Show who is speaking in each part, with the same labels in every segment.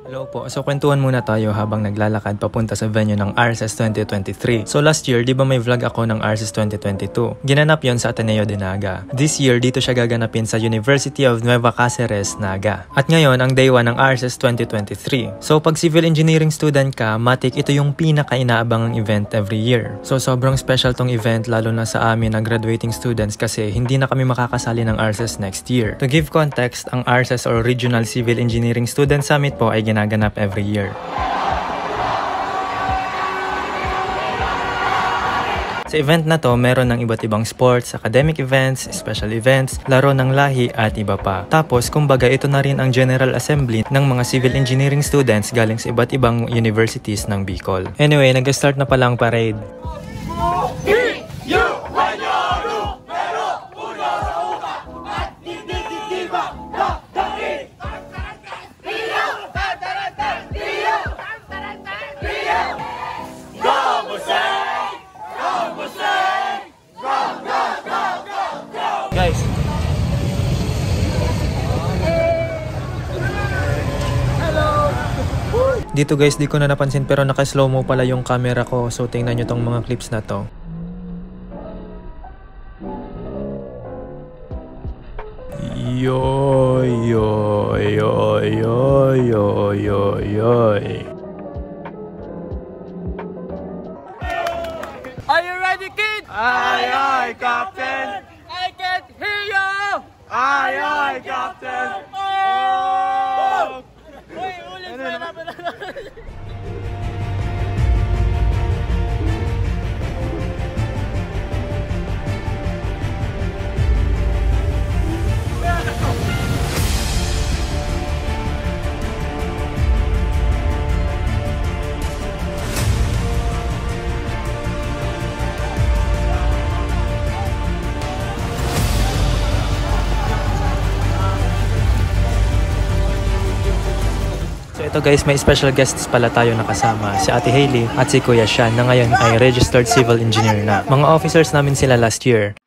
Speaker 1: Hello po. So kwentuhan muna tayo habang naglalakad papunta sa venue ng RSS 2023. So last year, di ba may vlog ako ng RSS 2022? Ginanap yon sa Ateneo de Naga. This year, dito siya gaganapin sa University of Nueva Cáceres, Naga. At ngayon, ang day 1 ng RSS 2023. So pag civil engineering student ka, matik ito yung pinaka-inaabangang event every year. So sobrang special tong event lalo na sa amin na graduating students kasi hindi na kami makakasali ng RSS next year. To give context, ang RSS or Regional Civil Engineering Student Summit po ay ginaganap every year. Sa event na to, meron ng iba't ibang sports, academic events, special events, laro ng lahi at iba pa. Tapos, kumbaga ito na rin ang General Assembly ng mga civil engineering students galing sa iba't ibang universities ng Bicol. Anyway, nag-start na palang parade. Guys, dito guys, di ko na napansin pero naka-slow mo pala yung camera ko. So tingnan nyo tong mga clips na to. Yoy, yoy, yoy, yoy, yoy, yoy, yoy.
Speaker 2: Are you ready, kids?
Speaker 3: Aye, aye, Captain!
Speaker 2: I can't hear you!
Speaker 3: Aye, aye, Captain!
Speaker 2: Oh! Uy, ulit na.
Speaker 1: So ito guys, may special guests pala tayo nakasama, si Ate Hailey at si Kuya Sean na ngayon ay registered civil engineer na. Mga officers namin sila last year.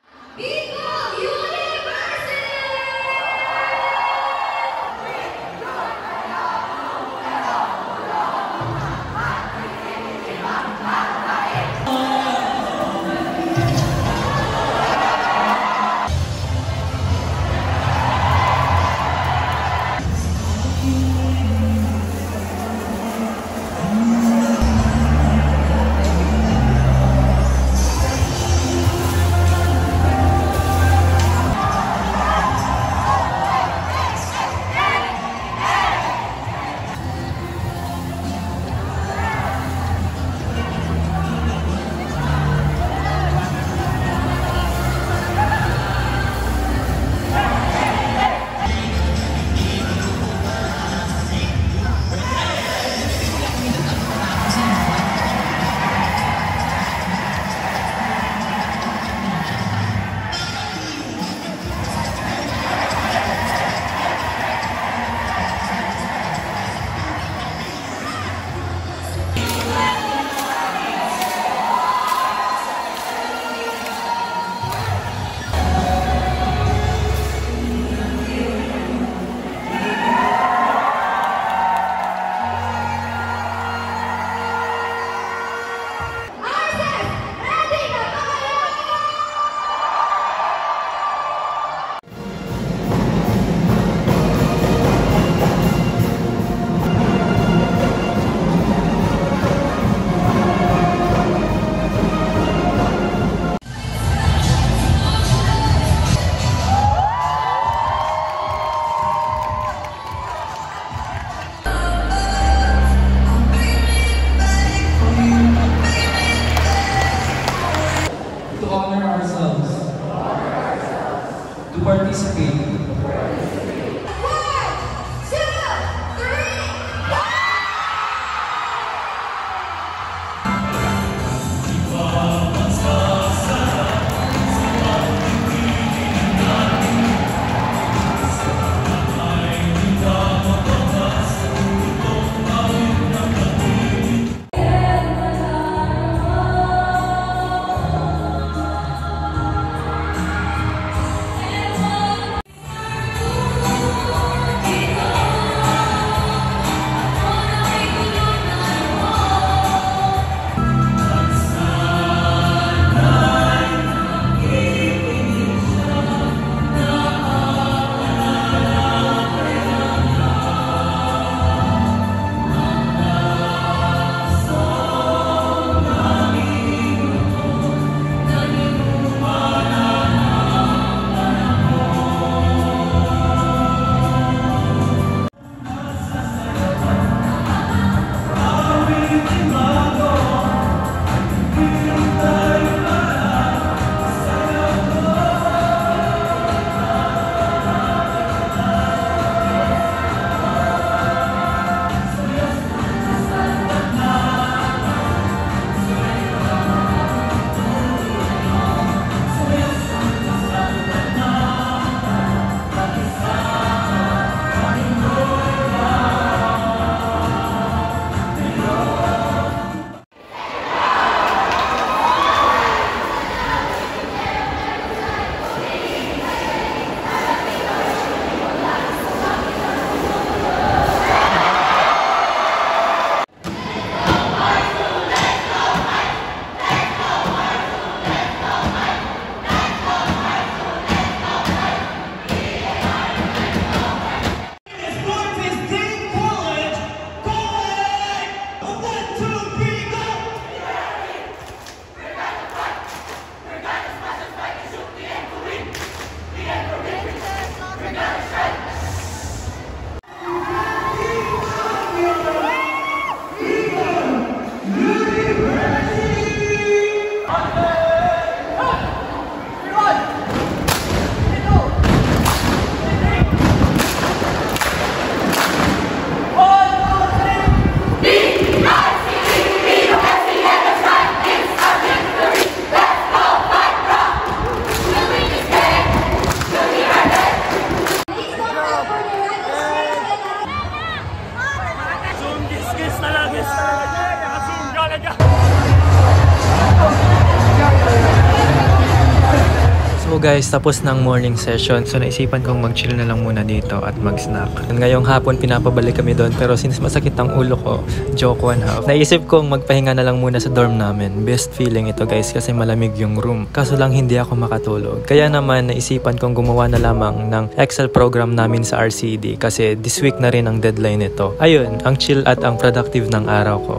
Speaker 1: So guys, tapos ng morning session. So naisipan kong mag-chill na lang muna dito at mag-snack. Ngayong hapon pinapabalik kami doon, pero since masakit ang ulo ko, joke one half, naisip kong magpahinga na lang muna sa dorm namin. Best feeling ito guys kasi malamig yung room. Kaso lang hindi ako makatulog. Kaya naman naisipan kong gumawa na lamang ng Excel program namin sa RCD kasi this week na rin ang deadline nito. Ayun, ang chill at ang productive ng araw ko.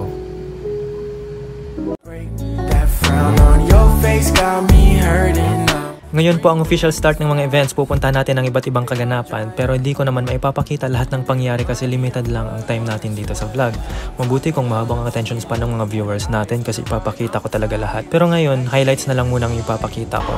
Speaker 4: That frown on your face got me hurting.
Speaker 1: Ngayon po ang official start ng mga events. Pupunta natin ng iba't ibang kaganapan, pero hindi ko naman maipapakita lahat ng pangyari kasi limited lang ang time natin dito sa vlog. Mabuti kung mahabang ang attention span ng mga viewers natin kasi ipapakita ko talaga lahat. Pero ngayon, highlights na lang muna ang ipapakita ko.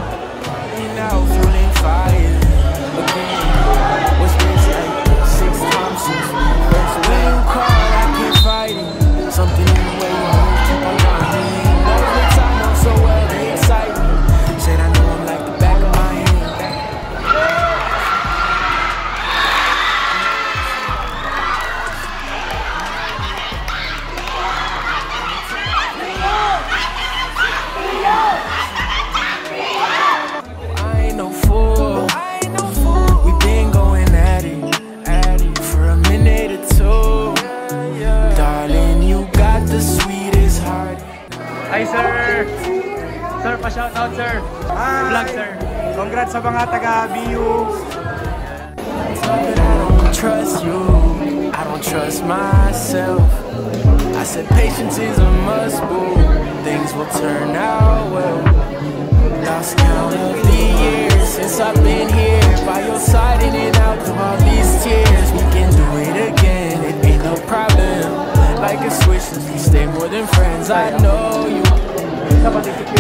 Speaker 3: Hi sir! Sir, pa-shoutout sir! Vlog sir! Congrats sa mga taga-BU!
Speaker 4: I don't trust you, I don't trust myself. I said patience is a must, boo. Things will turn out well. Lost count of the years since I've been here by your side, in and out through all these tears. We can do it again, it ain't no problem. Like a switch, we stay more than friends. I know you.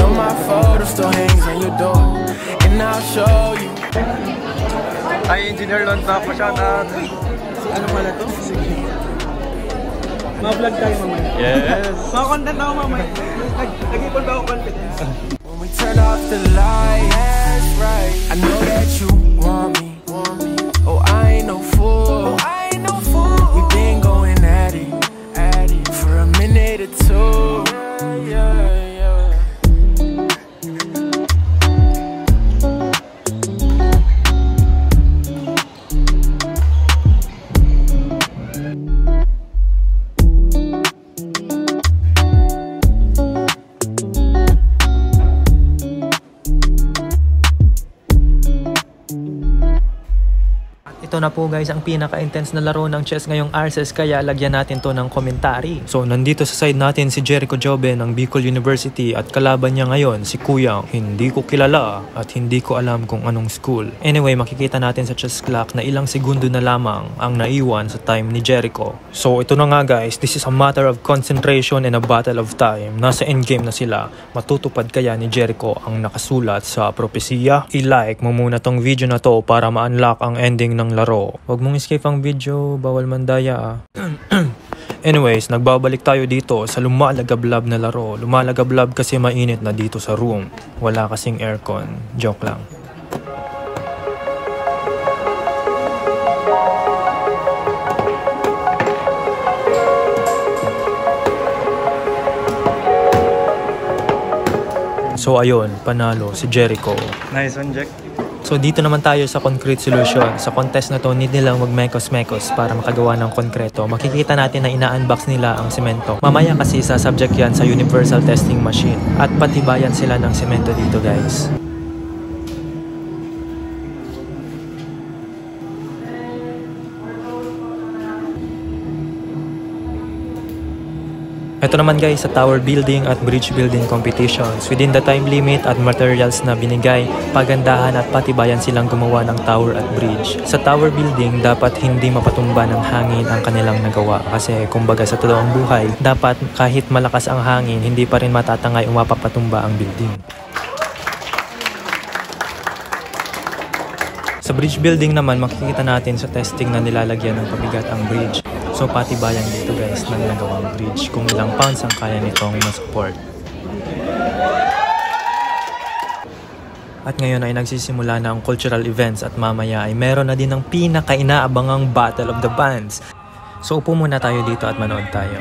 Speaker 4: Know my photo still hangs on your door, and I'll show you.
Speaker 3: Hi Engineer Lonta, pa-shoutout!
Speaker 5: Ano pala to? Ma-vlog tayo mamaya.
Speaker 3: Yes!
Speaker 5: Ma-content ako mamaya. Nag-ipon ba ako confidence?
Speaker 4: When we turn off the lights, right? I know that you want me. Oh, I ain't no fool. We've been going at it for a minute or two. Yeah.
Speaker 1: Ito na po guys ang pinaka-intense na laro ng chess ngayong RCS kaya lagyan natin to ng komentary. So nandito sa side natin si Jericho Jobe ng Bicol University at kalaban niya ngayon si Kuyang. Hindi ko kilala at hindi ko alam kung anong school. Anyway, makikita natin sa chess clock na ilang segundo na lamang ang naiwan sa time ni Jericho. So ito na nga guys, this is a matter of concentration and a battle of time. Nasa endgame na sila. Matutupad kaya ni Jericho ang nakasulat sa propesiya? I-like mo muna tong video na to para ma-unlock ang ending ng laro. Huwag mong escape ang video, bawal mandaya Anyways, nagbabalik tayo dito sa lumalagablab na laro. Lumalagablab kasi mainit na dito sa room. Wala kasing aircon. Joke lang. So ayun, panalo si Jericho.
Speaker 3: Nice one, Jack.
Speaker 1: So dito naman tayo sa concrete solution. Sa contest na to, need nilang magmekos-mekos para makagawa ng konkreto. Makikita natin na ina-unbox nila ang semento. Mamaya kasi sa subject yan sa universal testing machine. At patibayan sila ng semento dito guys. Ito naman guys sa tower building at bridge building competitions. Within the time limit at materials na binigay, pagandahan at patibayan silang gumawa ng tower at bridge. Sa tower building, dapat hindi mapatumba ng hangin ang kanilang nagawa. Kasi kumbaga sa totoong buhay, dapat kahit malakas ang hangin, hindi pa rin matatangay o mapapatumba ang building. Sa bridge building naman, makikita natin sa testing na nilalagyan ng pabigat ang bridge. So patibayan dito guys ng nagawang bridge kung ilang pounds ang kaya nitong ma-support. At ngayon ay nagsisimula na ang cultural events at mamaya ay meron na din ang pinaka-inaabangang Battle of the Bands. So upo muna tayo dito at manood tayo.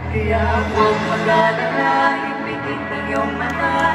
Speaker 6: Kaya huwag mag-alala, ipigil iyong mata.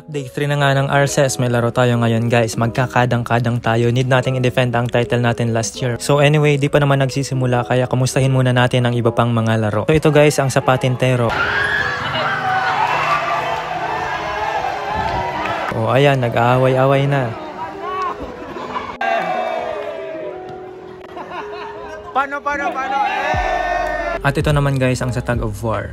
Speaker 1: At day 3 na nga ng RCS, may laro tayo ngayon guys. Magkakadang-kadang tayo. Need nating i-defend ang title natin last year. So anyway, di pa naman nagsisimula kaya kumustahin muna natin ang iba pang mga laro. So ito guys, ang Sapatintero. Oh ayan, nag-aaway-away na.
Speaker 3: Paano?
Speaker 1: At ito naman guys, ang sa Tug of War.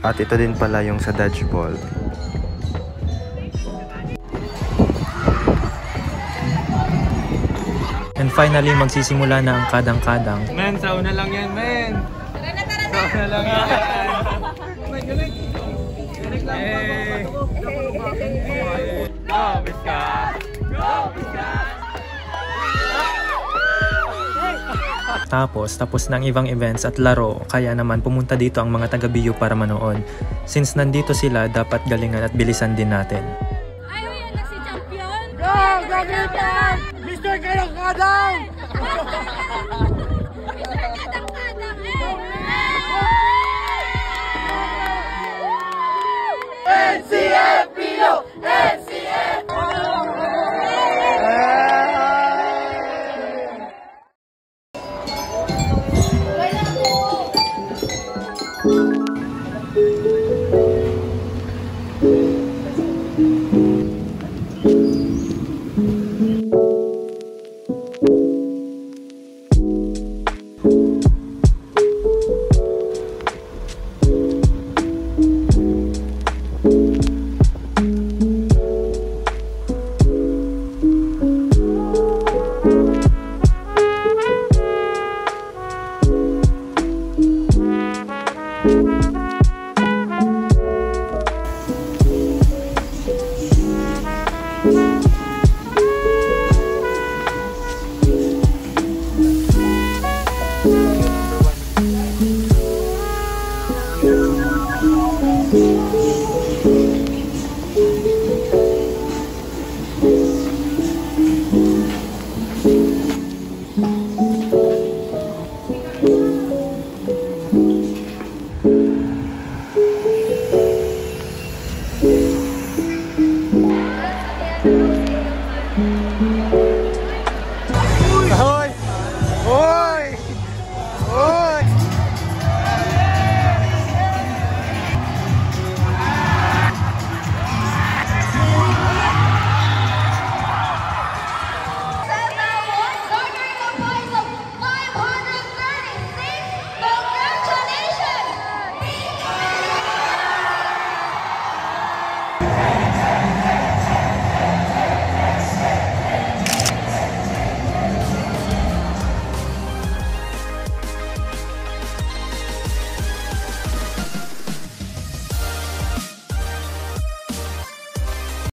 Speaker 3: At ito din pala yung sa dodgeball.
Speaker 1: And finally, magsisimula na ang kadang-kadang.
Speaker 3: Men, sauna lang yan, men! Sauna lang yan! Hey! Go, Miska!
Speaker 1: Tapos ng ibang events at laro, kaya naman pumunta dito ang mga taga-BU para manood. Since nandito sila, dapat galingan at bilisan din natin.
Speaker 7: Ayaw yan na si champion!
Speaker 2: Go! Gagamitan! Mr. Kadang-kadang!
Speaker 7: Mr. Kadang